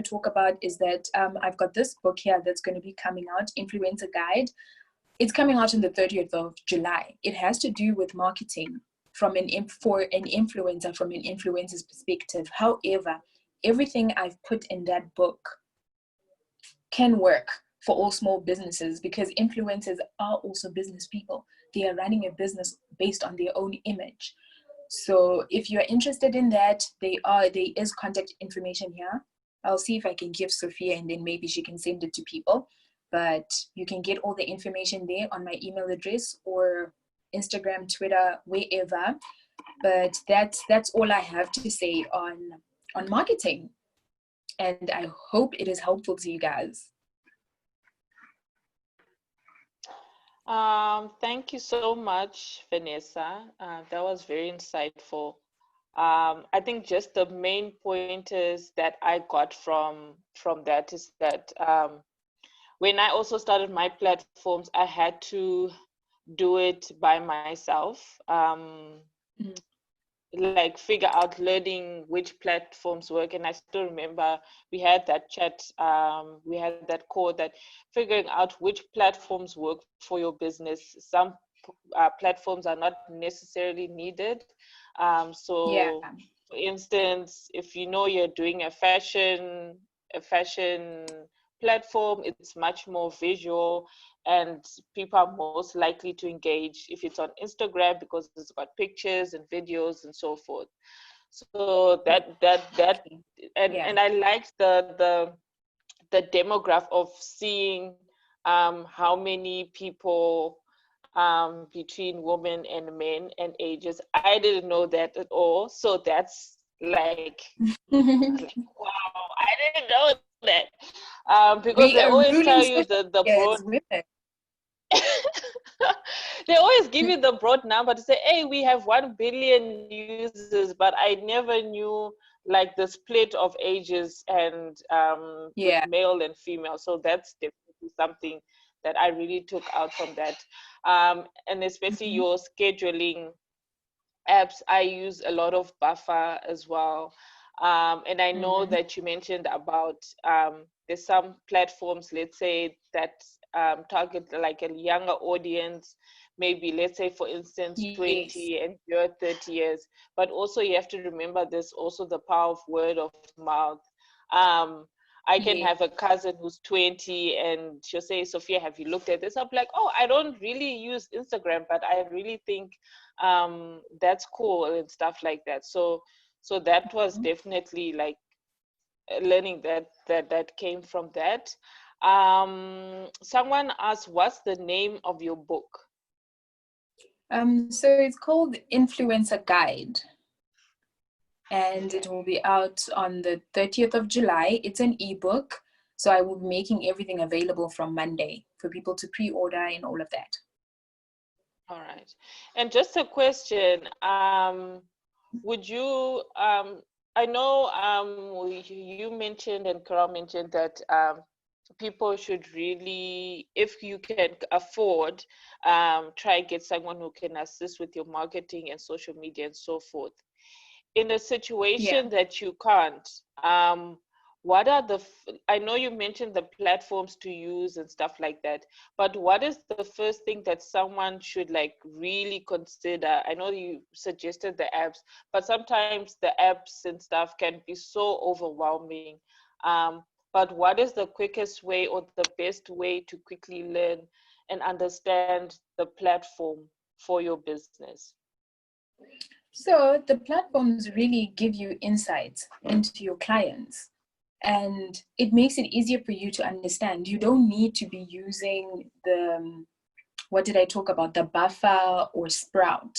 to talk about is that I've got this book here that's going to be coming out, Influencer Guide. It's coming out on the 30th of July. It has to do with marketing for an influencer, from an influencer's perspective. However, everything I've put in that book can work for all small businesses, because influencers are also business people. They are running a business based on their own image. So if you're interested in that, there is contact information here. I'll see if I can give Sophia, and then maybe she can send it to people. But you can get all the information there on my email address or Instagram, Twitter, wherever. But that's all I have to say on marketing. And I hope it is helpful to you guys. Thank you so much, Vanessa. That was very insightful. I think just the main pointers that I got from that is that when I also started my platforms, I had to do it by myself. Like figure out learning which platforms work. And I still remember we had that chat, we had that call, that figuring out which platforms work for your business. Some platforms are not necessarily needed. So for instance, if you know you're doing a fashion platform, it's much more visual, and people are most likely to engage if it's on Instagram because it's got pictures and videos and so forth. So that and I liked the demographic of seeing how many people between women and men and ages. I didn't know that at all. So that's like, wow, I didn't know that. Because they always tell you the broad. They always give you the broad number to say, hey, we have 1 billion users, but I never knew like the split of ages and with male and female. So that's definitely something that I really took out from that. And especially your scheduling apps, I use a lot of Buffer as well. And I know that you mentioned about there's some platforms, let's say, that target like a younger audience, maybe let's say for instance 20 and you're 30 years, but also you have to remember there's also the power of word of mouth. I can have a cousin who's 20 and she'll say, Sophia, have you looked at this? I'm like, oh, I don't really use Instagram, but I really think that's cool and stuff like that. So that was definitely like learning that came from that. Someone asked, what's the name of your book? So it's called Influencer Guide, and it will be out on the 30th of July. It's an ebook, so I will be making everything available from Monday for people to pre-order and all of that. All right. And just a question, would you, I know you mentioned and Karel mentioned that people should really, if you can afford, try get someone who can assist with your marketing and social media and so forth. In a situation that you can't, what are I know you mentioned the platforms to use and stuff like that, but what is the first thing that someone should like really consider? I know you suggested the apps, but sometimes the apps and stuff can be so overwhelming. But what is the quickest way or the best way to quickly learn and understand the platform for your business? So the platforms really give you insights into your clients, and it makes it easier for you to understand. You don't need to be using the, what did I talk about, the Buffer or Sprout.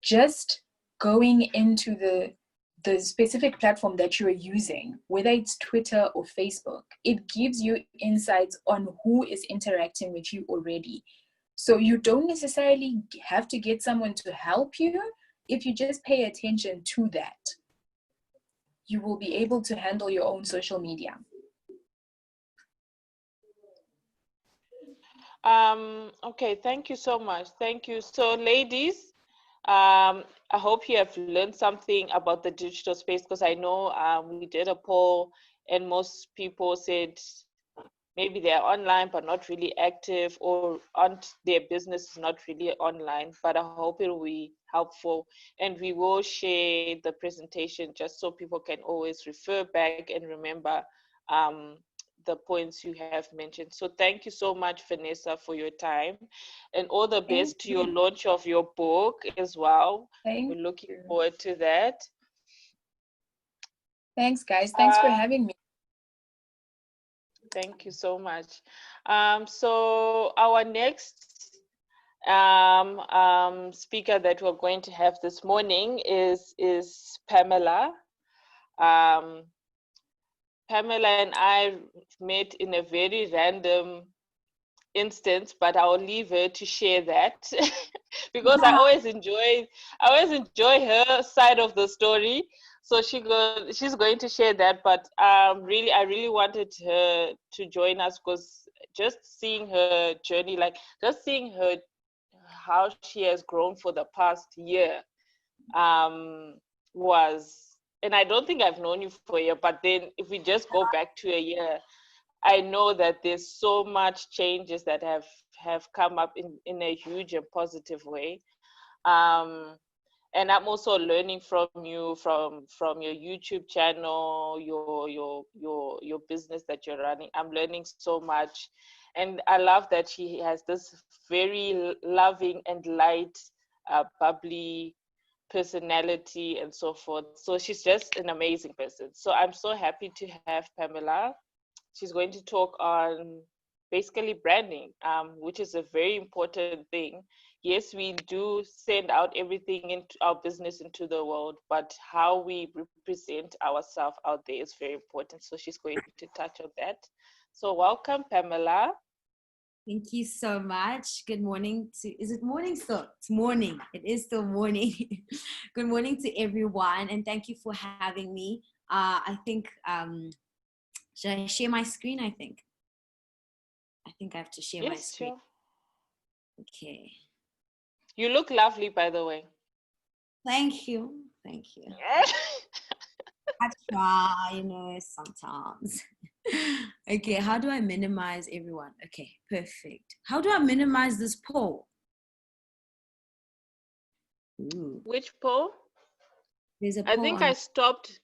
Just going into the specific platform that you're using, whether it's Twitter or Facebook, it gives you insights on who is interacting with you already. So you don't necessarily have to get someone to help you. If you just pay attention to that, you will be able to handle your own social media. Okay, thank you so much. Thank you. So ladies, I hope you have learned something about the digital space, because I know we did a poll and most people said maybe they're online but not really active, or their business is not really online. But I hope it will be helpful, and we will share the presentation just so people can always refer back and remember the points you have mentioned. So thank you so much, Vanessa, for your time, and all the best to your launch of your book as well. We're looking forward to that. Thanks, guys. Thanks for having me. Thank you so much. So our next speaker that we're going to have this morning is Pamela. Pamela and I met in a very random instance, but I'll leave her to share that because I always enjoy her side of the story. So she's going to share that, but I really wanted her to join us because just seeing her journey, like just seeing her, how she has grown for the past year, was, and I don't think I've known you for a year, but then if we just go back to a year, I know that there's so much changes that have come up in a huge and positive way. And I'm also learning from you, from your YouTube channel, your business that you're running. I'm learning so much. And I love that she has this very loving and light, bubbly personality and so forth. So she's just an amazing person. So I'm so happy to have Pamela. She's going to talk on basically branding, which is a very important thing. Yes, we do send out everything into our business into the world, but how we represent ourselves out there is very important. So she's going to touch on that. So welcome, Pamela. Thank you so much. Good morning is it morning still? It's morning. It is still morning. Good morning to everyone, and thank you for having me. I think, should I share my screen? I think I have to share my screen. Sure. Okay. You look lovely, by the way. Thank you. I try, sometimes. Okay, how do I minimize everyone? Okay, perfect. How do I minimize this poll? Ooh. Which poll? There's a poll. I think I stopped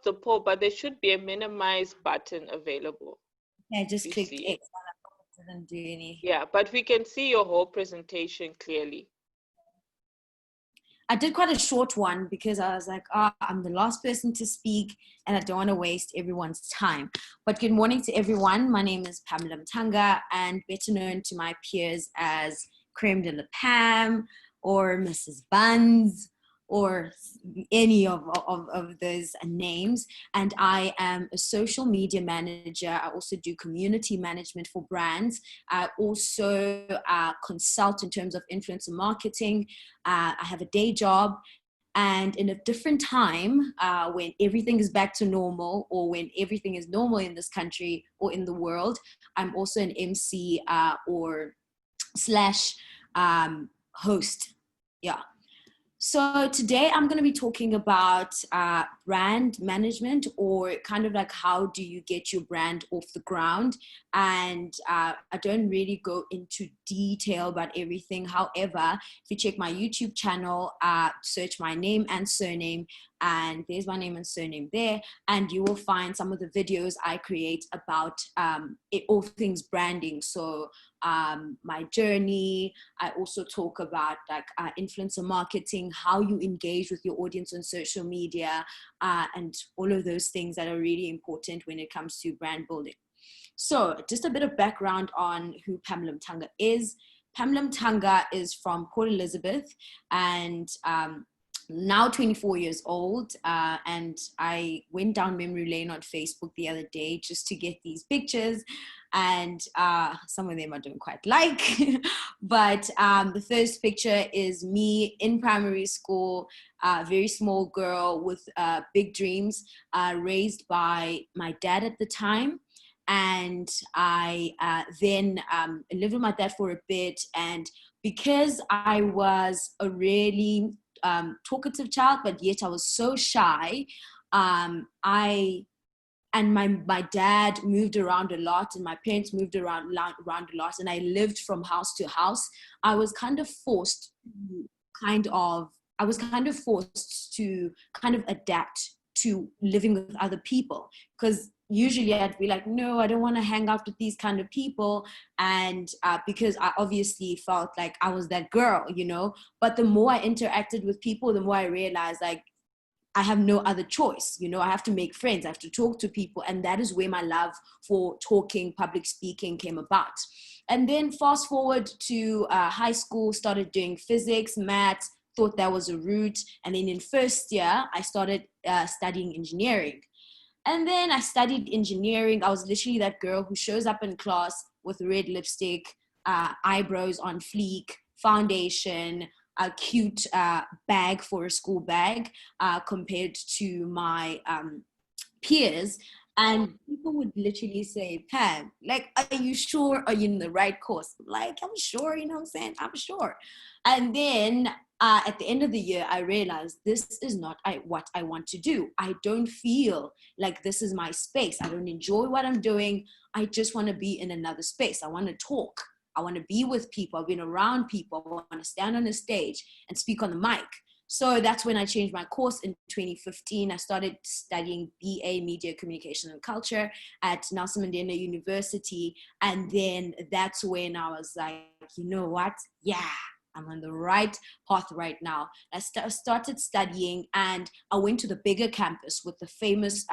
the poll, but there should be a minimize button available. Yeah, I just clicked X. It didn't do anything. Yeah, but we can see your whole presentation clearly. I did quite a short one because I was like, I'm the last person to speak and I don't want to waste everyone's time. But good morning to everyone. My name is Pamela Mtanga, and better known to my peers as Creme de la Pam or Mrs. Buns or any of those names. And I am a social media manager. I also do community management for brands. I also consult in terms of influencer marketing. I have a day job. And in a different time, when everything is back to normal, or when everything is normal in this country or in the world, I'm also an MC or / host. Yeah. So today I'm going to be talking about brand management, or kind of like how do you get your brand off the ground. And I don't really go into detail about everything. However, if you check my YouTube channel, search my name and surname, and there's my name and surname there, and you will find some of the videos I create about all things branding. So my journey. I also talk about like influencer marketing, how you engage with your audience on social media, and all of those things that are really important when it comes to brand building. So just a bit of background on who Pamela Mtanga is. Pamela Mtanga is from Port Elizabeth, and now 24 years old, and I went down memory lane on Facebook the other day just to get these pictures, and some of them I don't quite like. But the first picture is me in primary school, very small girl with big dreams, raised by my dad at the time. And I then lived with my dad for a bit, and because I was a really talkative child, but yet I was so shy, I and my dad moved around a lot, and my parents moved around a lot, and I lived from house to house. I was kind of forced to kind of adapt to living with other people, because usually I'd be like, no, I don't want to hang out with these kind of people. And because I obviously felt like I was that girl, you know, but the more I interacted with people, the more I realized like I have no other choice. You know, I have to make friends. I have to talk to people. And that is where my love for talking, public speaking came about. And then fast forward to high school, started doing physics, maths, thought that was a route. And then in first year, I started studying engineering. And then I studied engineering. I was literally that girl who shows up in class with red lipstick, eyebrows on fleek, foundation, a cute bag for a school bag compared to my peers. And people would literally say, Pam, like, are you sure? Are you in the right course? Like, I'm sure, you know what I'm saying? I'm sure. And then at the end of the year, I realized this is not what I want to do. I don't feel like this is my space. I don't enjoy what I'm doing. I just want to be in another space. I want to talk. I want to be with people. I've been around people. I want to stand on a stage and speak on the mic. So that's when I changed my course in 2015. I started studying BA Media Communication and Culture at Nelson Mandela University. And then that's when I was like, you know what? Yeah, I'm on the right path right now. I started studying, and I went to the bigger campus with the famous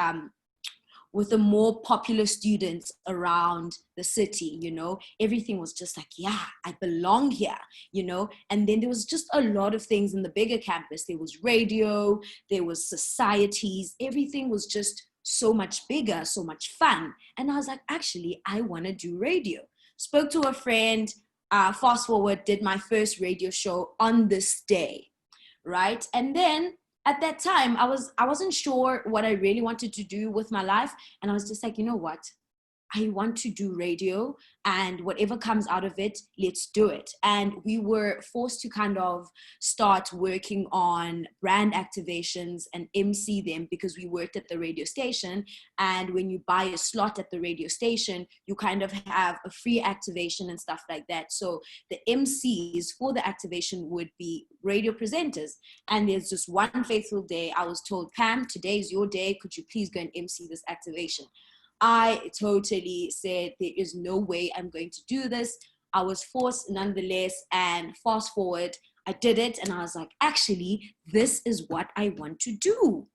with the more popular students around the city, you know. Everything was just like, yeah, I belong here, you know. And then there was just a lot of things in the bigger campus. There was radio, there was societies, everything was just so much bigger, so much fun. And I was like, actually, I want to do radio. Spoke to a friend, fast forward, did my first radio show on this day, right? And then at that time, I wasn't sure what I really wanted to do with my life. And I was just like, you know what? I want to do radio, and whatever comes out of it, let's do it. And we were forced to kind of start working on brand activations and MC them, because we worked at the radio station. And when you buy a slot at the radio station, you kind of have a free activation and stuff like that. So the MCs for the activation would be radio presenters. And there's just one fateful day, I was told, Pam, today's your day. Could you please go and MC this activation? I totally said, there is no way I'm going to do this. I was forced nonetheless, and fast forward, I did it. And I was like, actually, this is what I want to do.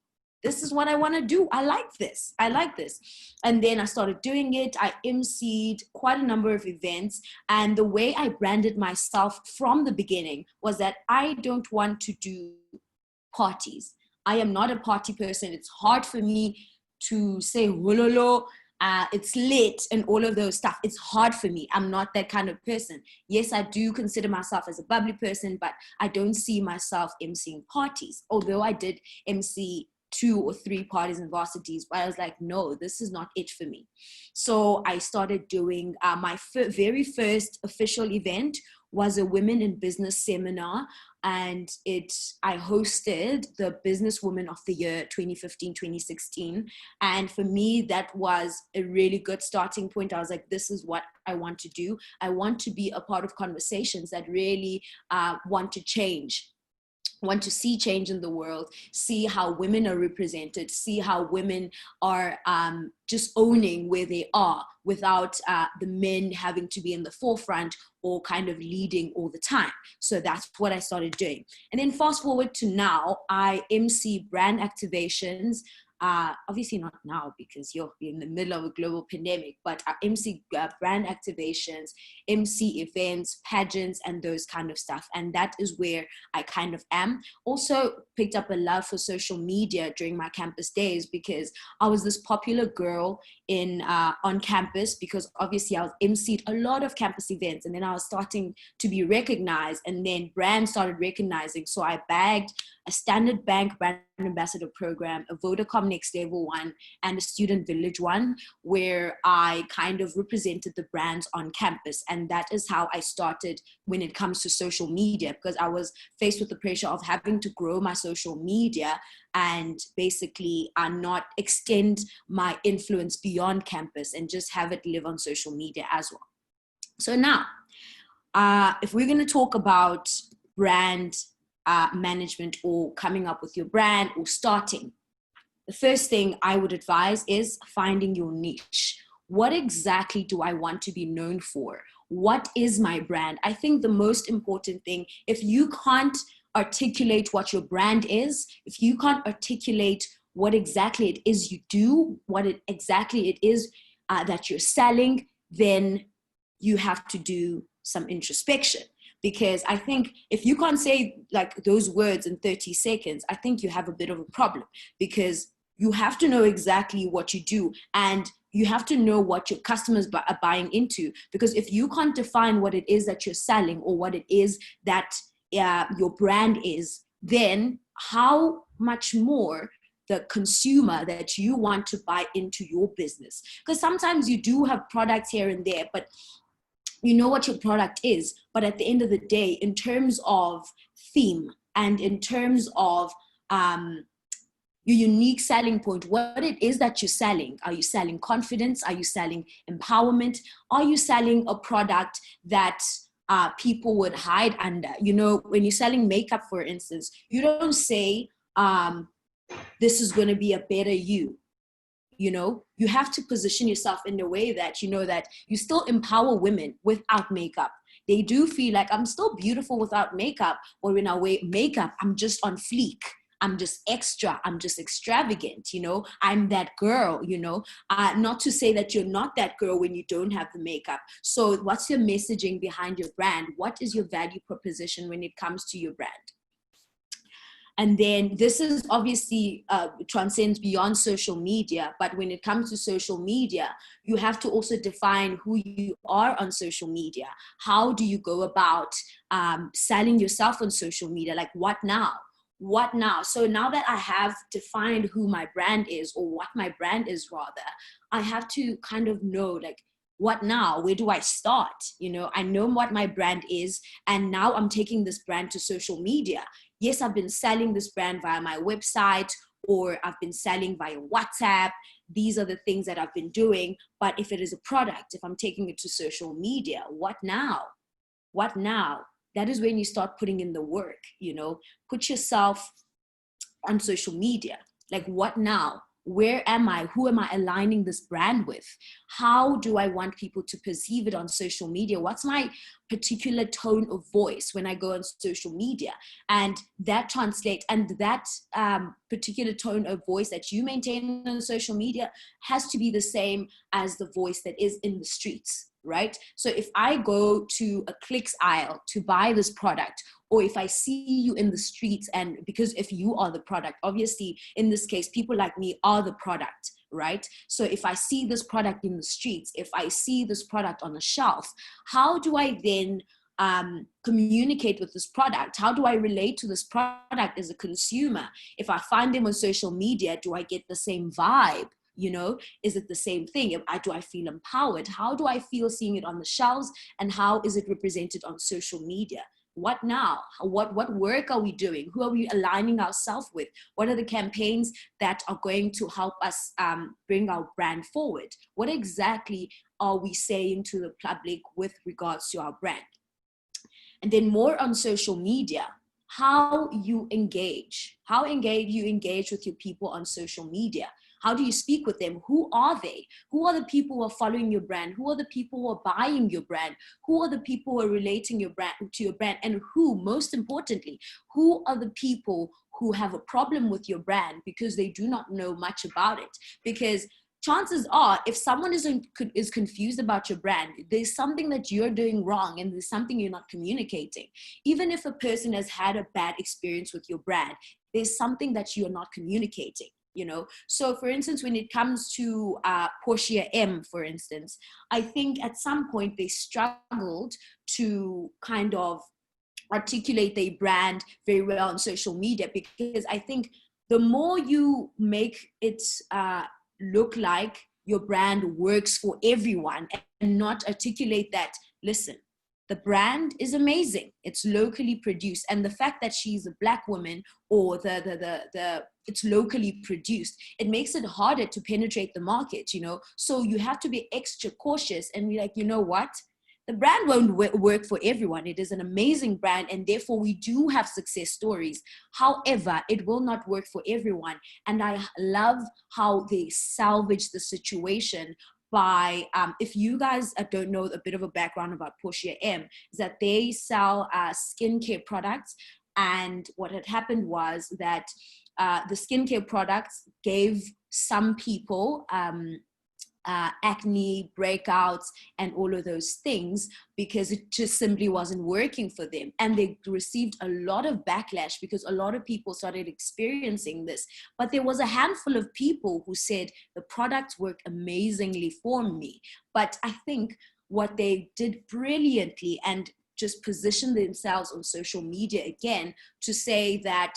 This is what I want to do. I like this. And then I started doing it. I emceed quite a number of events. And the way I branded myself from the beginning was that I don't want to do parties. I am not a party person. It's hard for me to say wololo, it's lit and all of those stuff. It's hard for me. I'm not that kind of person. Yes, I do consider myself as a bubbly person, but I don't see myself emceeing parties. Although I did MC 2 or 3 parties and varsities, but I was like, no, this is not it for me. So I started doing my very first official event was a women in business seminar, and I hosted the Businesswoman of the Year 2015-2016. And for me, that was a really good starting point. I was like, this is what I want to do. I want to be a part of conversations that really want to change, want to see change in the world, see how women are represented, see how women are just owning where they are without the men having to be in the forefront or kind of leading all the time. So that's what I started doing. And then fast forward to now, I MC brand activations. Obviously not now because you're in the middle of a global pandemic, but I MC brand activations, MC events, pageants, and those kind of stuff. And that is where I kind of am. Also picked up a love for social media during my campus days, because I was this popular girl on campus, because obviously I was MC'd a lot of campus events, and then I was starting to be recognized, and then brands started recognizing. So I bagged a Standard Bank Brand Ambassador program, a Vodacom Next Level one, and a Student Village one, where I kind of represented the brands on campus. And that is how I started when it comes to social media, because I was faced with the pressure of having to grow my social media and basically not extend my influence beyond campus and just have it live on social media as well. So now, if we're going to talk about brand management or coming up with your brand or starting, the first thing I would advise is finding your niche. What exactly do I want to be known for? What is my brand? I think the most important thing, if you can't articulate what your brand is, if you can't articulate what exactly it is you do, exactly it is that you're selling, then you have to do some introspection. Because I think if you can't say like those words in 30 seconds, I think you have a bit of a problem, because you have to know exactly what you do and you have to know what your customers are buying into. Because if you can't define what it is that you're selling or what it is that your brand is, then how much more the consumer that you want to buy into your business? Because sometimes you do have products here and there, but you know what your product is, but at the end of the day, in terms of theme and in terms of your unique selling point, what it is that you're selling. Are you selling confidence? Are you selling empowerment? Are you selling a product that people would hide under? You know, when you're selling makeup, for instance, you don't say, this is going to be a better you. You know, you have to position yourself in a way that you know that you still empower women without makeup. They do feel like I'm still beautiful without makeup, or when I wear makeup, I'm just on fleek. I'm just extra. I'm just extravagant. You know, I'm that girl, you know, not to say that you're not that girl when you don't have the makeup. So what's your messaging behind your brand? What is your value proposition when it comes to your brand? And then this is obviously transcends beyond social media. But when it comes to social media, you have to also define who you are on social media. How do you go about selling yourself on social media? Like, what now? What now? So now that I have defined who my brand is, or what my brand is rather, I have to kind of know, like, what now? Where do I start? You know, I know what my brand is, and now I'm taking this brand to social media. Yes, I've been selling this brand via my website, or I've been selling via WhatsApp. These are the things that I've been doing. But if it is a product, if I'm taking it to social media, what now? What now? That is when you start putting in the work, you know, put yourself on social media. Like, what now? Where am I? Who am I aligning this brand with? How do I want people to perceive it on social media? What's my particular tone of voice when I go on social media? And that translates, and that particular tone of voice that you maintain on social media has to be the same as the voice that is in the streets, right? So if I go to a clicks aisle to buy this product, or if I see you in the streets, and because if you are the product, obviously in this case, people like me are the product, right? So if I see this product in the streets, if I see this product on a shelf, how do I then communicate with this product? How do I relate to this product as a consumer? If I find them on social media, do I get the same vibe? You know, is it the same thing? Do I feel empowered? How do I feel seeing it on the shelves? And how is it represented on social media? What now? What work are we doing? Who are we aligning ourselves with? What are the campaigns that are going to help us bring our brand forward? What exactly are we saying to the public with regards to our brand? And then more on social media, how you engage with your people on social media. How do you speak with them? Who are they? Who are the people who are following your brand? Who are the people who are buying your brand? Who are the people who are relating your brand to your brand? And who, most importantly, who are the people who have a problem with your brand because they do not know much about it? Because chances are, if someone is confused about your brand, there's something that you're doing wrong and there's something you're not communicating. Even if a person has had a bad experience with your brand, there's something that you're not communicating. You know, so for instance, when it comes to Portia M, for instance, I think at some point they struggled to kind of articulate their brand very well on social media, because I think the more you make it look like your brand works for everyone and not articulate that, listen, the brand is amazing, it's locally produced, and the fact that she's a Black woman, or the it's locally produced, it makes it harder to penetrate the market, you know. So you have to be extra cautious and be like, you know what, the brand won't work for everyone. It is an amazing brand, and therefore we do have success stories. However, it will not work for everyone. And I love how they salvage the situation by, if you guys don't know a bit of a background about Portia M, is that they sell skincare products. And what had happened was that the skincare products gave some people acne, breakouts, and all of those things, because it just simply wasn't working for them. And they received a lot of backlash because a lot of people started experiencing this. But there was a handful of people who said the products work amazingly for me. But I think what they did brilliantly, and just positioned themselves on social media again to say that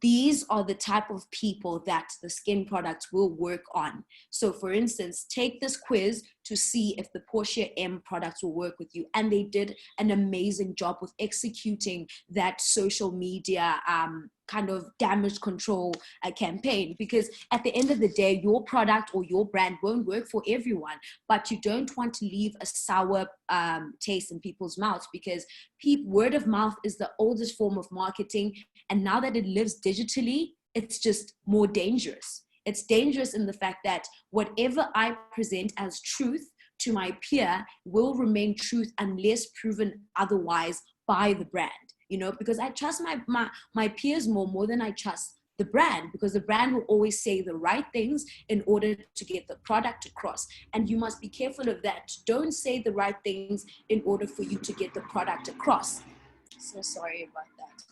these are the type of people that the skin products will work on. So for instance, take this quiz to see if the Portia M products will work with you. And they did an amazing job with executing that social media kind of damage control campaign, because at the end of the day, your product or your brand won't work for everyone, but you don't want to leave a sour taste in people's mouths, because word of mouth is the oldest form of marketing. And now that it lives digitally, it's just more dangerous. It's dangerous in the fact that whatever I present as truth to my peer will remain truth unless proven otherwise by the brand, you know, because I trust my peers more than I trust the brand, because the brand will always say the right things in order to get the product across. And you must be careful of that. Don't say the right things in order for you to get the product across. So sorry about that.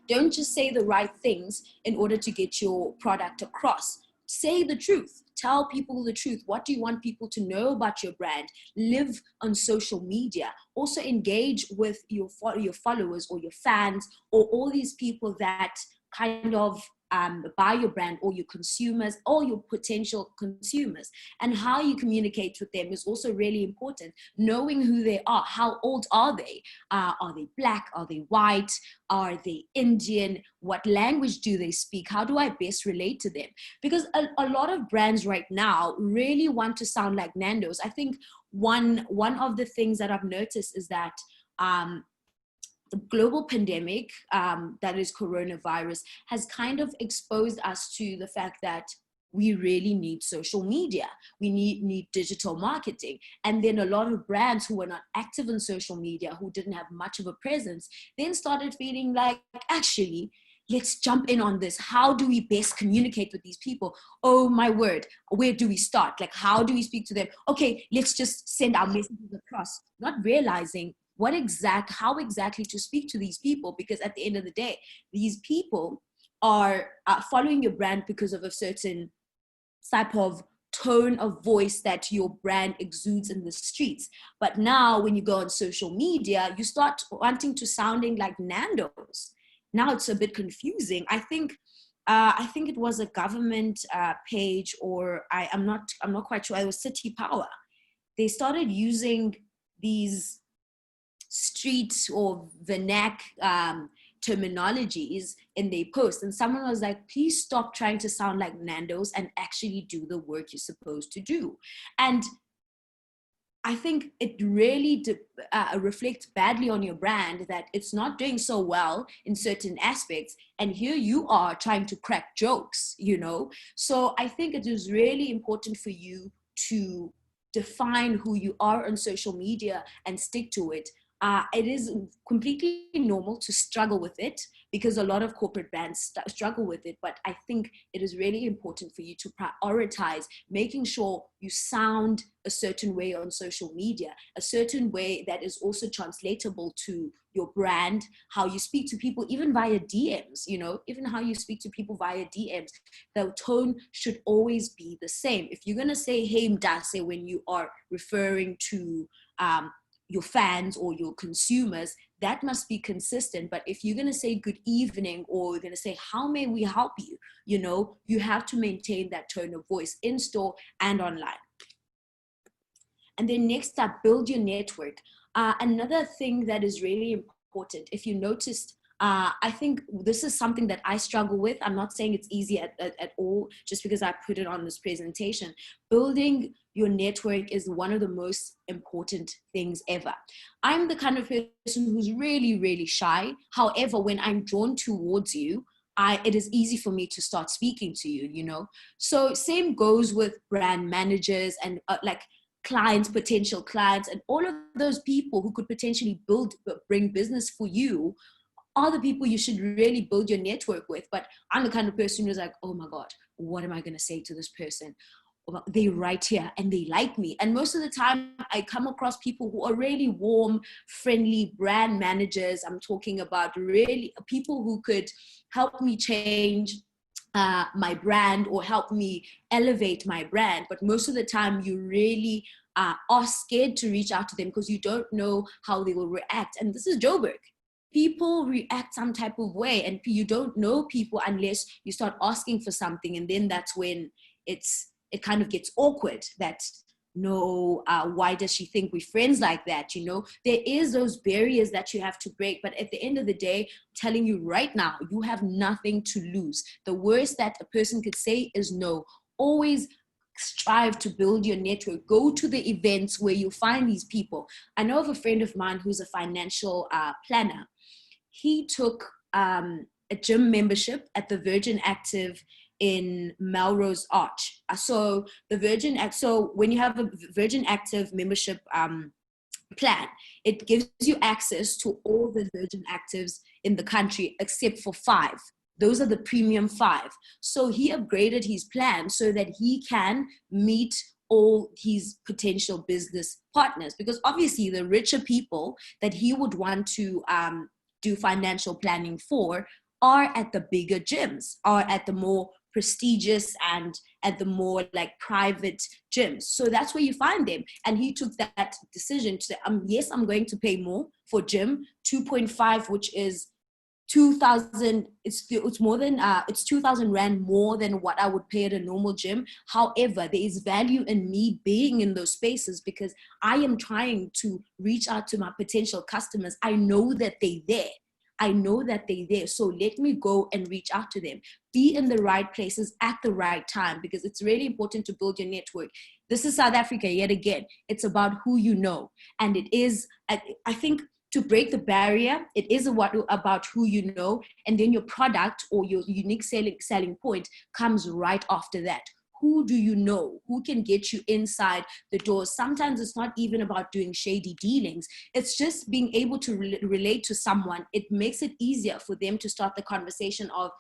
Don't just say the right things in order to get your product across. Say the truth. Tell people the truth. What do you want people to know about your brand? Live on social media. Also engage with your followers or your fans, or all these people that kind of buy your brand, or your consumers, or your potential consumers. And how you communicate with them is also really important. Knowing who they are. How old are they? Are they Black? Are they white? Are they Indian? What language do they speak? How do I best relate to them? Because a lot of brands right now really want to sound like Nando's. I think one of the things that I've noticed is that the global pandemic, that is coronavirus, has kind of exposed us to the fact that we really need social media. We need digital marketing. And then a lot of brands who were not active on social media, who didn't have much of a presence, then started feeling like, actually, let's jump in on this. How do we best communicate with these people? Oh my word, where do we start? Like, how do we speak to them? Okay, let's just send our messages across, not realizing how exactly to speak to these people, because at the end of the day, these people are following your brand because of a certain type of tone of voice that your brand exudes in the streets. But now when you go on social media, you start wanting to sounding like Nando's. Now it's a bit confusing. I think it was a government page, or I'm not quite sure. It was City Power. They started using these street or vernac terminologies in their posts, and someone was like, please stop trying to sound like Nando's and actually do the work you're supposed to do. And I think it really reflects badly on your brand that it's not doing so well in certain aspects, and here you are trying to crack jokes, you know. So I think it is really important for you to define who you are on social media and stick to it. It is completely normal to struggle with it, because a lot of corporate brands struggle with it. But I think it is really important for you to prioritize making sure you sound a certain way on social media, a certain way that is also translatable to your brand, how you speak to people, even via DMs, you know, even how you speak to people via DMs. The tone should always be the same. If you're going to say, hey, Mdase, when you are referring to your fans or your consumers, that must be consistent. But if you're going to say good evening, or you're going to say, how may we help you? You know, you have to maintain that tone of voice in store and online. And then next up, build your network. Another thing that is really important, if you noticed, I think this is something that I struggle with. I'm not saying it's easy at all, just because I put it on this presentation. Building your network is one of the most important things ever. I'm the kind of person who's really, really shy. However, when I'm drawn towards you, it is easy for me to start speaking to you, you know? So same goes with brand managers and like clients, potential clients, and all of those people who could potentially bring business for you are the people you should really build your network with. But I'm the kind of person who's like, oh my God, what am I going to say to this person? They're right here and they like me. And most of the time I come across people who are really warm, friendly brand managers. I'm talking about really people who could help me change my brand or help me elevate my brand. But most of the time you really are scared to reach out to them because you don't know how they will react. And this is Joburg. People react some type of way, and you don't know people unless you start asking for something. And then that's when it kind of gets awkward that, no, why does she think we're friends like that? You know, there is those barriers that you have to break. But at the end of the day, I'm telling you right now, you have nothing to lose. The worst that a person could say is no. Always strive to build your network. Go to the events where you find these people. I know of a friend of mine who's a financial planner. He took a gym membership at the Virgin Active in Melrose Arch. So when you have a Virgin Active membership plan, it gives you access to all the Virgin Actives in the country except for 5. Those are the premium 5. So he upgraded his plan so that he can meet all his potential business partners, because obviously the richer people that he would want to do financial planning for are at the bigger gyms, are at the more prestigious and at the more like private gyms. So that's where you find them. And he took that decision to say, yes, I'm going to pay more for gym, 2.5, which is 2,000. It's more than it's 2,000 rand more than what I would pay at a normal gym. However, there is value in me being in those spaces because I am trying to reach out to my potential customers. I know that they're there. So let me go and reach out to them. Be in the right places at the right time, because it's really important to build your network. This is South Africa yet again. It's about who you know. And it is, I think, to break the barrier, it is about who you know, and then your product or your unique selling point comes right after that. Who do you know? Who can get you inside the doors? Sometimes it's not even about doing shady dealings. It's just being able to relate to someone. It makes it easier for them to start the conversation of,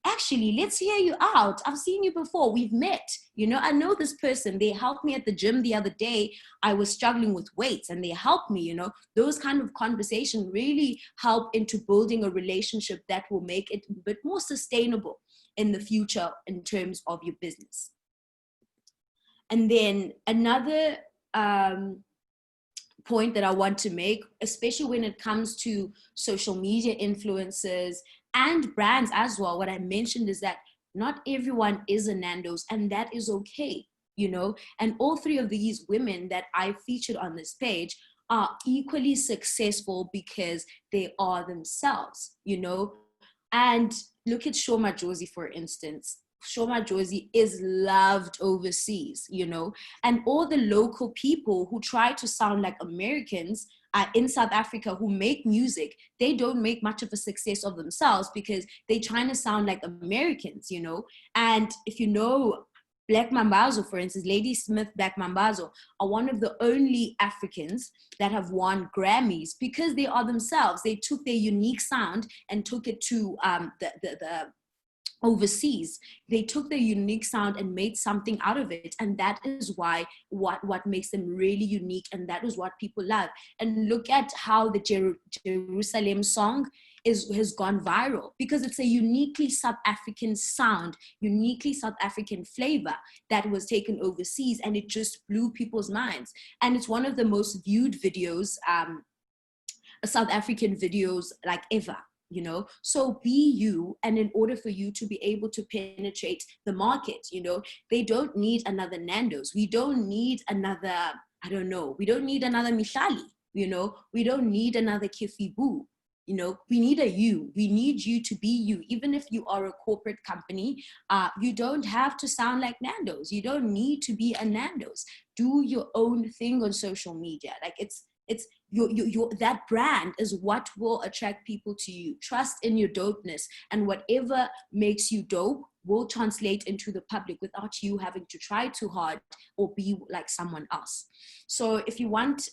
actually, let's hear you out. I've seen you before. We've met. You know, I know this person. They helped me at the gym the other day. I was struggling with weights and they helped me, you know. Those kind of conversations really help into building a relationship that will make it a bit more sustainable in the future in terms of your business. And then another point that I want to make, especially when it comes to social media influencers and brands as well, what I mentioned is that not everyone is a Nando's, and that is okay, you know. And all 3 of these women that I featured on this page are equally successful because they are themselves, you know. And look at Shoma Josie, for instance. Shoma Josie is loved overseas, you know, and all the local people who try to sound like Americans in South Africa who make music, they don't make much of a success of themselves because they're trying to sound like Americans, you know. And if you know Black Mambazo, for instance, Lady Smith, Black Mambazo are one of the only Africans that have won Grammys because they are themselves. They took their unique sound and took it to the overseas. They took their unique sound and made something out of it, and that is why what makes them really unique, and that is what people love. And look at how the Jerusalem song has gone viral, because it's a uniquely South African sound, uniquely South African flavor that was taken overseas, and it just blew people's minds. And it's one of the most viewed videos South African videos like ever, you know. So be you, and in order for you to be able to penetrate the market, you know, they don't need another Nando's. We don't need another, I don't know, we don't need another Mishali, you know, we don't need another Kifi Boo. You know, we need a you. We need you to be you. Even if you are a corporate company, you don't have to sound like Nando's. You don't need to be a Nando's. Do your own thing on social media. Like it's your that brand is what will attract people to you. Trust in your dopeness, and whatever makes you dope will translate into the public without you having to try too hard or be like someone else. So if you want,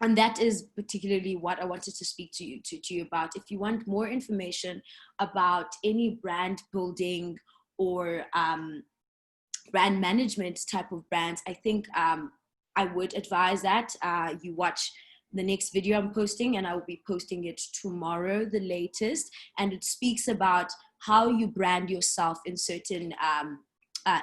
and that is particularly what I wanted to speak to you about. If you want more information about any brand building or brand management type of brands, I think I would advise that you watch the next video I'm posting, and I will be posting it tomorrow, the latest. And it speaks about how you brand yourself in certain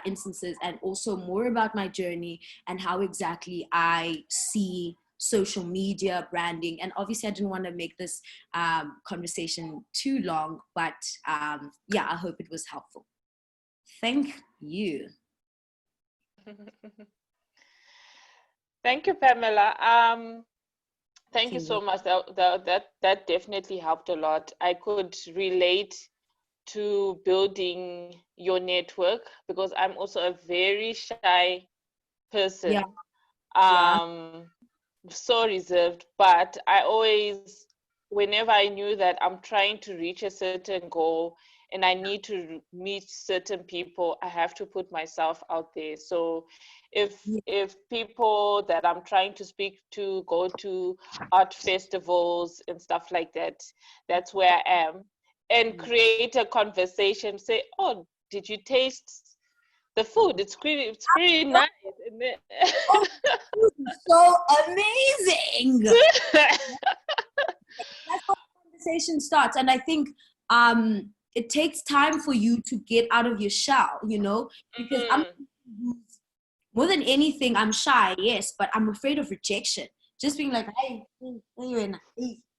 instances, and also more about my journey and how exactly I see social media branding. And obviously I didn't want to make this conversation too long, but yeah, I hope it was helpful. Thank you. Thank you, Pamela. Thank you so much. That definitely helped a lot. I could relate to building your network because I'm also a very shy person. So reserved, but I always, whenever I knew that I'm trying to reach a certain goal and I need to meet certain people, I have to put myself out there. So if people that I'm trying to speak to go to art festivals and stuff like that, that's where I am, and create a conversation, say, oh, did you taste the food? It's pretty nice. And then oh, so amazing. That's how the conversation starts. And I think it takes time for you to get out of your shell, you know, because I'm more than anything, I'm shy, yes, but I'm afraid of rejection. Just being like, hey,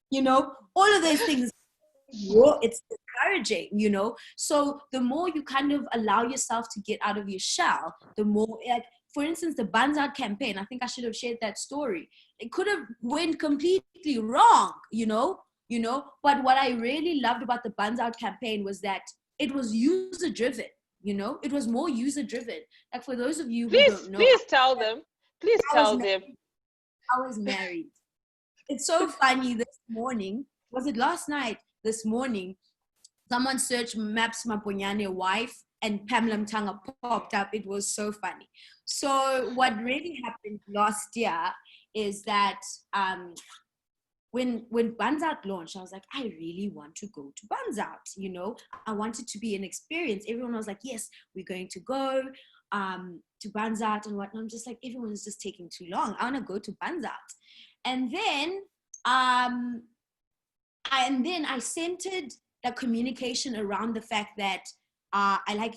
you know, all of those things. It's encouraging, you know. So the more you kind of allow yourself to get out of your shell, the more, like, for instance, the Buns Out campaign, I think I should have shared that story. It could have went completely wrong, you know. But what I really loved about the Buns Out campaign was that it was user driven, you know. It was more user driven. Like, for those of you who don't know, please tell them. Please tell them. I was married. It's so funny. This morning, was it last night? This morning, someone searched Maps Maponyane wife and Pamela Mtanga popped up. It was so funny. So what really happened last year is that when Buns Out launched, I was like, I really want to go to Buns Out, you know. I wanted to be an experience. Everyone was like, yes, we're going to go to Buns Out and whatnot. I'm just like, everyone is just taking too long. I want to go to Buns Out. And then I centered the communication around the fact that I like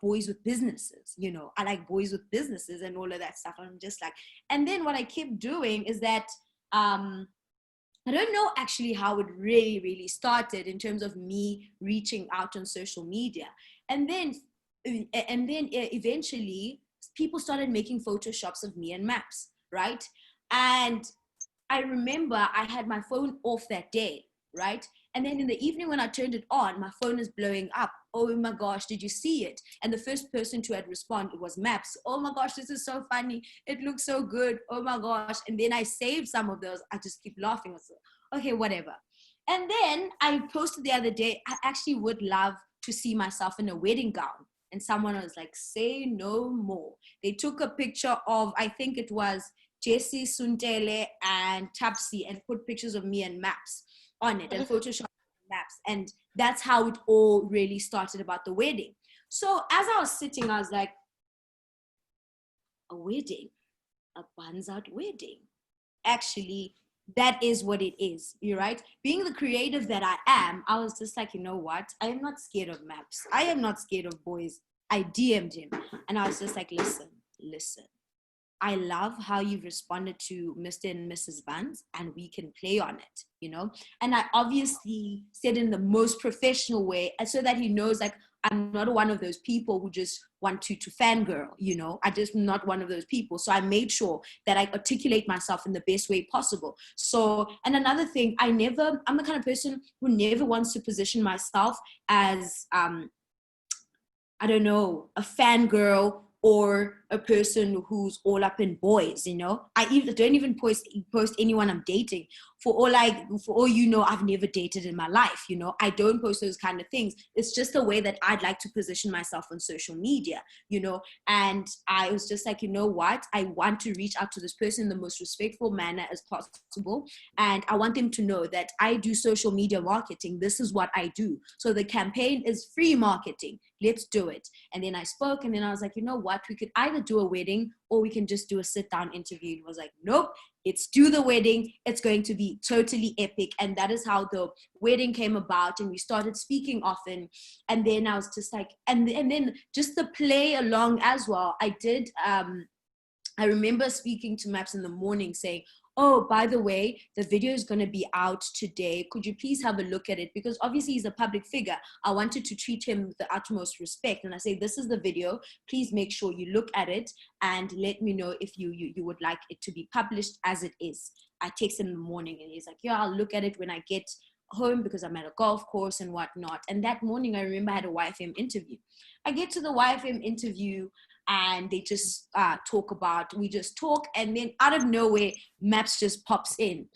boys with businesses, you know. I like boys with businesses and all of that stuff. I'm just like, and then what I kept doing is that I don't know actually how it really started in terms of me reaching out on social media. And then eventually people started making photoshops of me and maps, right? And I remember I had my phone off that day, right? And then in the evening when I turned it on, my phone is blowing up. Oh my gosh, did you see it? And the first person to respond was Maps. Oh my gosh, this is so funny. It looks so good. Oh my gosh. And then I saved some of those. I just keep laughing. So, okay, whatever. And then I posted the other day, I actually would love to see myself in a wedding gown. And someone was like, say no more. They took a picture of, I think it was Jesse, Suntele, and Tapsi, and put pictures of me and Maps on it and Photoshop Maps. And that's how it all really started about the wedding. So as I was sitting, I was like, a wedding, a Buns Out wedding. Actually, that is what it is, you're right? Being the creative that I am, I was just like, you know what? I am not scared of Maps. I am not scared of boys. I DM'd him. And I was just like, listen. I love how you've responded to Mr. and Mrs. Buns, and we can play on it, you know? And I obviously said in the most professional way, and so that he knows, like, I'm not one of those people who just want to fangirl, you know? I just not one of those people. So I made sure that I articulate myself in the best way possible. So, and another thing, I'm the kind of person who never wants to position myself as, I don't know, a fangirl or a person who's all up in boys, you know. I don't even post anyone I'm dating. For all you know, I've never dated in my life, you know. I don't post those kind of things. It's just a way that I'd like to position myself on social media, you know. And I was just like, you know what? I want to reach out to this person in the most respectful manner as possible. And I want them to know that I do social media marketing. This is what I do. So the campaign is free marketing. Let's do it. And then I spoke, and then I was like, you know what? We could either do a wedding or we can just do a sit-down interview. He was like, nope, let's do the wedding. It's going to be totally epic. And that is how the wedding came about. And we started speaking often. And then I was just like, and then just the play along as well. I remember speaking to Maps in the morning saying, oh, by the way, the video is going to be out today. Could you please have a look at it? Because obviously he's a public figure. I wanted to treat him with the utmost respect. And I say, this is the video. Please make sure you look at it and let me know if you would like it to be published as it is. I text him in the morning and he's like, yeah, I'll look at it when I get home because I'm at a golf course and whatnot. And that morning, I remember I had a YFM interview. I get to the YFM interview and they just we just talk, and then out of nowhere, Maps just pops in.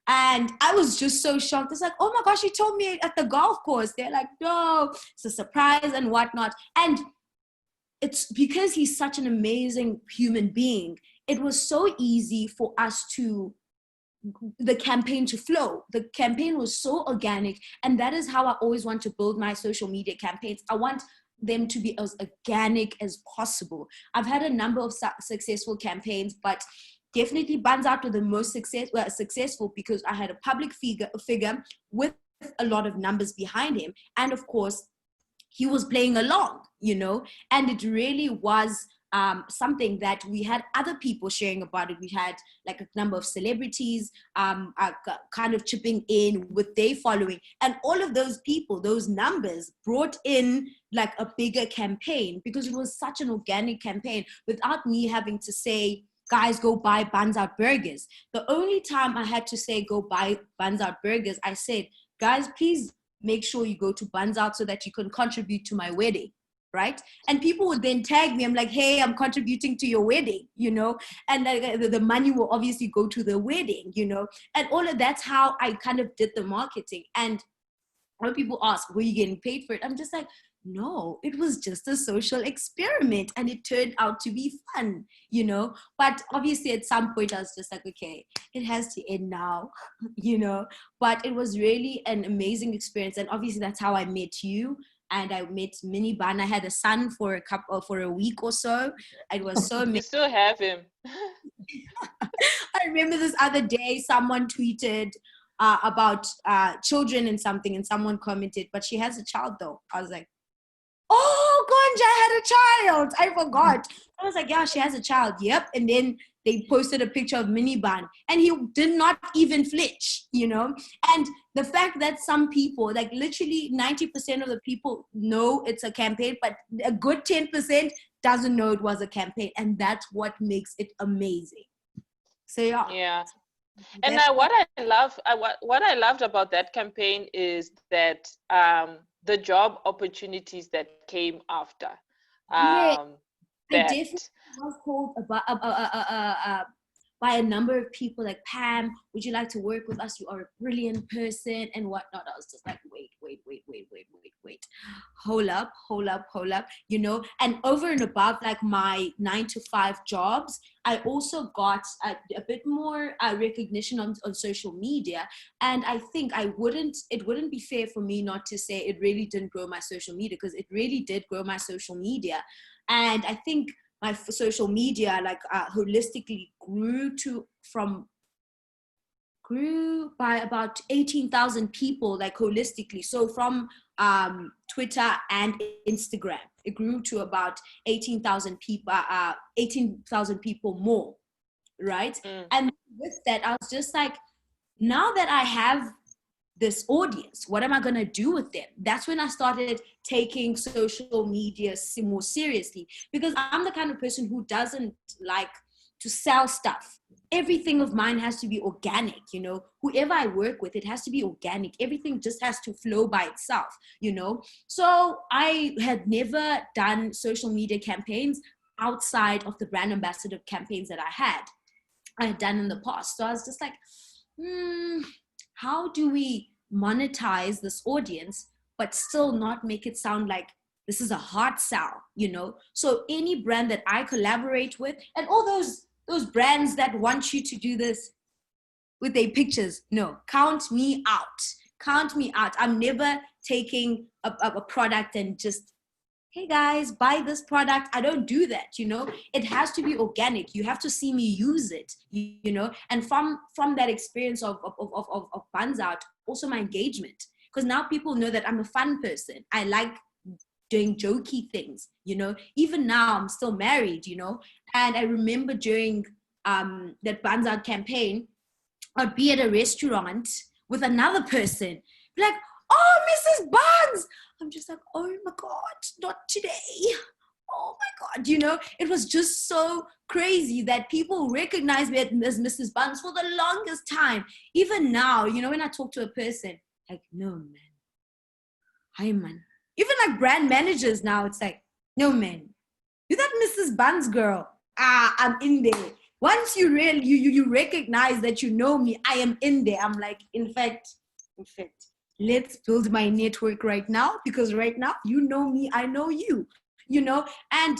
And I was just so shocked. It's like, oh my gosh, he told me at the golf course. They're like, no, it's a surprise and whatnot. And it's because he's such an amazing human being. It was so easy for us the campaign to flow. The campaign was so organic, and that is how I always want to build my social media campaigns. I want them to be as organic as possible. I've had a number of successful campaigns, but definitely Buns Out were the most successful because I had a public figure with a lot of numbers behind him. And of course, he was playing along, you know, and it really was something that we had other people sharing about it. We had like a number of celebrities kind of chipping in with their following, and all of those people, those numbers brought in like a bigger campaign because it was such an organic campaign without me having to say, guys, go buy Buns Out burgers. The only time I had to say go buy Buns Out burgers, I said, guys, please make sure you go to Buns Out so that you can contribute to my wedding. Right? And people would then tag me. I'm like, hey, I'm contributing to your wedding, you know, and the money will obviously go to the wedding, you know, and all of that's how I kind of did the marketing. And when people ask, were you getting paid for it? I'm just like, no, it was just a social experiment and it turned out to be fun, you know. But obviously at some point I was just like, okay, it has to end now, you know. But it was really an amazing experience. And obviously that's how I met you. And I met Mini Ban. I had a son for a week or so. It was so amazing. You still have him. I remember this other day, someone tweeted about children and something, and someone commented, but she has a child though. I was like, oh, Gonja had a child. I forgot. I was like, yeah, she has a child. Yep. And then they posted a picture of Miniban and he did not even flinch, you know? And the fact that some people, like literally 90% of the people know it's a campaign, but a good 10% doesn't know it was a campaign. And that's what makes it amazing. So yeah. Yeah. And what I loved about that campaign is that the job opportunities that came after. I definitely was called by a number of people like, Pam, would you like to work with us? You are a brilliant person and whatnot. I was just like, wait. Hold up, you know? And over and above like my 9-to-5 jobs, I also got a bit more recognition on social media. And I think it wouldn't be fair for me not to say it really didn't grow my social media, because it really did grow my social media. And I think my social media like holistically grew by about 18,000 people, like holistically. So from Twitter and Instagram, it grew to about 18,000 people more. right? And with that, I was just like, now that I have this audience, what am I going to do with them? That's when I started taking social media more seriously, because I'm the kind of person who doesn't like to sell stuff. Everything of mine has to be organic, you know. Whoever I work with, it has to be organic. Everything just has to flow by itself, you know. So I had never done social media campaigns outside of the brand ambassador campaigns that I had done in the past. So I was just like, how do we monetize this audience but still not make it sound like this is a hard sell, you know? So any brand that I collaborate with, and all those brands that want you to do this with their pictures, no, count me out. I'm never taking a product and just, hey guys, buy this product. I don't do that, you know. It has to be organic. You have to see me use it, you know. And from that experience of Buns Out, also my engagement, because now people know that I'm a fun person. I like doing jokey things, you know. Even now, I'm still married, you know. And I remember during that Buns Out campaign, I'd be at a restaurant with another person, be like, oh, Mrs. Buns. I'm just like, oh my God, not today. Oh my God, you know, it was just so crazy that people recognize me as Mrs. Buns for the longest time. Even now, you know, when I talk to a person, like, no, man. Hi, man. Even like brand managers now, it's like, no, man. You're that Mrs. Buns girl. I'm in there. Once you recognize that you know me, I am in there. I'm like, in fact, let's build my network right now, because right now, you know me, I know you, you know. And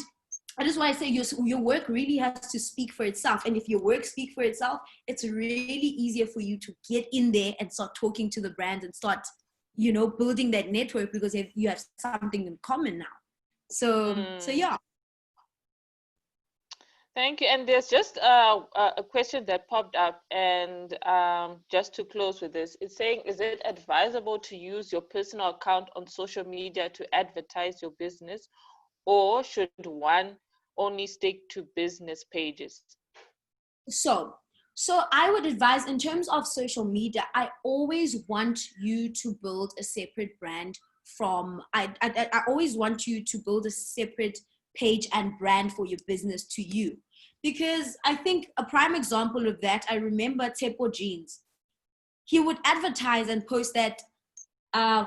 I just want to say your work really has to speak for itself. And if your work speaks for itself, it's really easier for you to get in there and start talking to the brand and start, you know, building that network, because you have something in common now. So yeah. Thank you. And there's just a question that popped up, and just to close with this, it's saying, is it advisable to use your personal account on social media to advertise your business, or should one only stick to business pages? So I would advise, in terms of social media, I always want you to build a separate brand from, I always want you to build a separate page and brand for your business to you. Because I think a prime example of that, I remember Tepo Jeans. He would advertise and post that,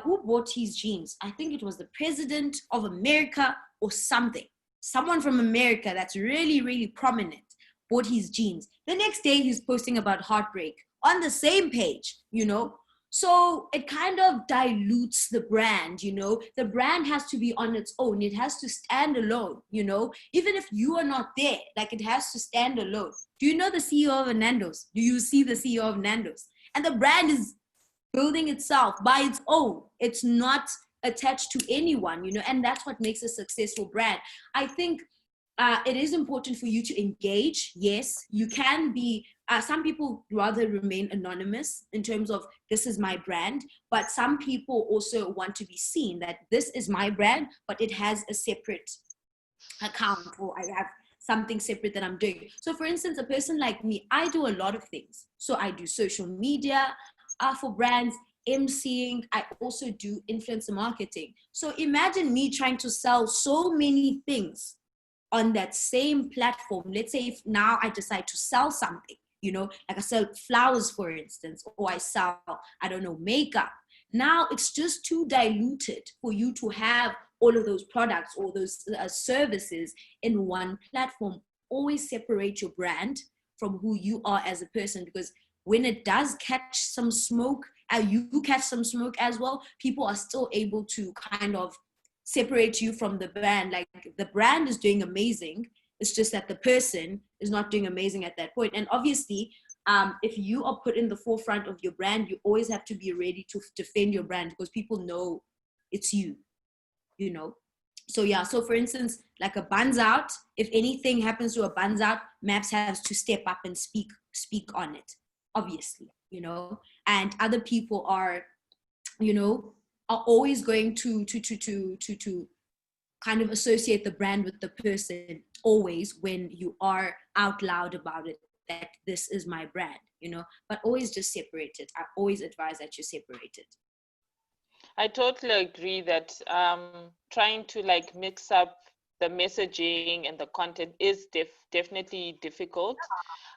who bought his jeans? I think it was the president of America or something. Someone from America that's really, really prominent bought his jeans. The next day he's posting about heartbreak on the same page, you know. So it kind of dilutes the brand, you know. The brand has to be on its own. It has to stand alone, you know. Even if you are not there, like, it has to stand alone. Do you know the CEO of Nando's? Do you see the CEO of Nando's? And the brand is building itself by its own. It's not attached to anyone, you know. And that's what makes a successful brand. I think it is important for you to engage. Yes, you can be, some people rather remain anonymous in terms of, this is my brand, but some people also want to be seen that this is my brand, but it has a separate account, or I have something separate that I'm doing. So for instance, a person like me, I do a lot of things. So I do social media for brands, emceeing. I also do influencer marketing. So imagine me trying to sell so many things on that same platform. Let's say if now I decide to sell something, you know, like I sell flowers, for instance, or I sell, I don't know, makeup. Now it's just too diluted for you to have all of those products or those services in one platform. Always separate your brand from who you are as a person, because when it does catch some smoke, you catch some smoke as well, people are still able to kind of separate you from the brand. Like, the brand is doing amazing, it's just that the person is not doing amazing at that point. And obviously, if you are put in the forefront of your brand, you always have to be ready to defend your brand, because people know it's you, you know. So yeah, so for instance, like a Buns Out, if anything happens to a Buns Out, Maps has to step up and speak on it, obviously, you know. And other people are, you know, are always going to kind of associate the brand with the person, always, when you are out loud about it, that this is my brand, you know, but always just separate it. I always advise that you separate it. I totally agree that trying to like mix up the messaging and the content is definitely difficult.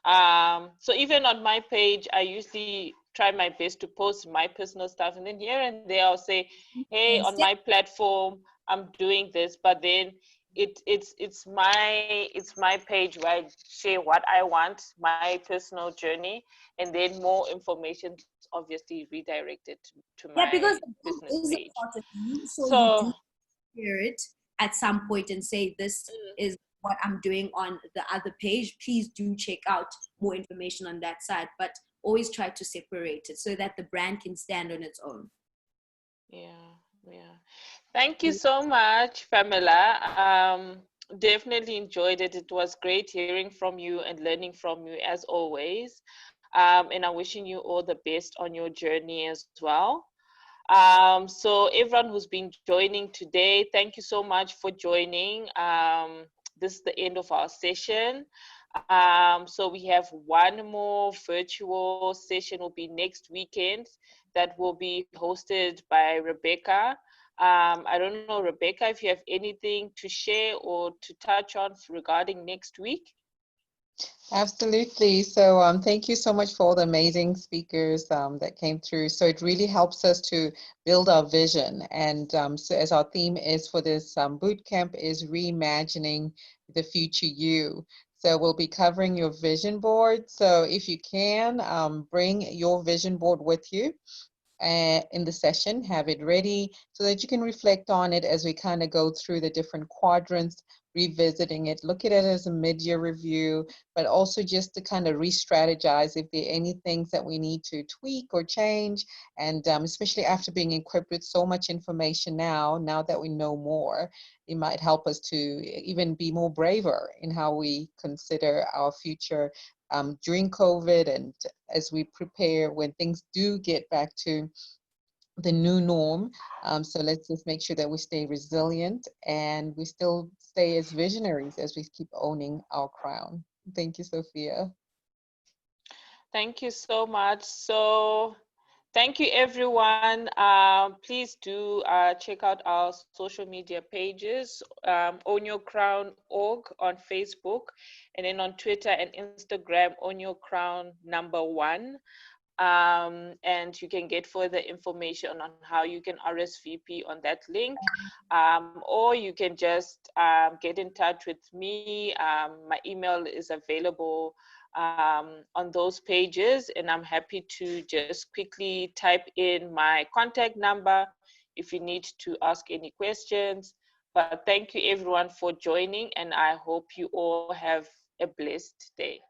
So even on my page, I usually try my best to post my personal stuff, and then here and there I'll say, hey, on my platform I'm doing this, but then it's my page where I share what I want, my personal journey, and then more information obviously redirected to my because business is page. a part of you, so you So do share it at some point and say, this is what I'm doing on the other page. Please do check out more information on that side, but always try to separate it so that the brand can stand on its own. yeah. Thank you so much, Pamela. Definitely enjoyed it. It was great hearing from you and learning from you as always. And I'm wishing you all the best on your journey as well. So everyone who's been joining today, thank you so much for joining. This is the end of our session. So we have one more virtual session, will be next weekend, that will be hosted by Rebecca. I don't know, Rebecca, if you have anything to share or to touch on regarding next week. Absolutely. So thank you so much for all the amazing speakers that came through. So it really helps us to build our vision. And so as our theme is for this boot camp is reimagining the future you. So we'll be covering your vision board. So if you can, bring your vision board with you in the session, have it ready so that you can reflect on it as we kind of go through the different quadrants, revisiting it, look at it as a mid-year review, but also just to kind of re-strategize if there are any things that we need to tweak or change. And especially after being equipped with so much information now that we know more, it might help us to even be more braver in how we consider our future during COVID, and as we prepare when things do get back to the new norm. So let's just make sure that we stay resilient and we still stay as visionaries as we keep owning our crown. Thank you, Sophia. Thank you so much. So thank you, everyone. Please do check out our social media pages, Own Your Crown org on Facebook, and then on Twitter and Instagram, Own Your Crown #1. And you can get further information on how you can RSVP on that link, or you can just get in touch with me. My email is available on those pages, and I'm happy to just quickly type in my contact number if you need to ask any questions. But thank you everyone for joining, and I hope you all have a blessed day.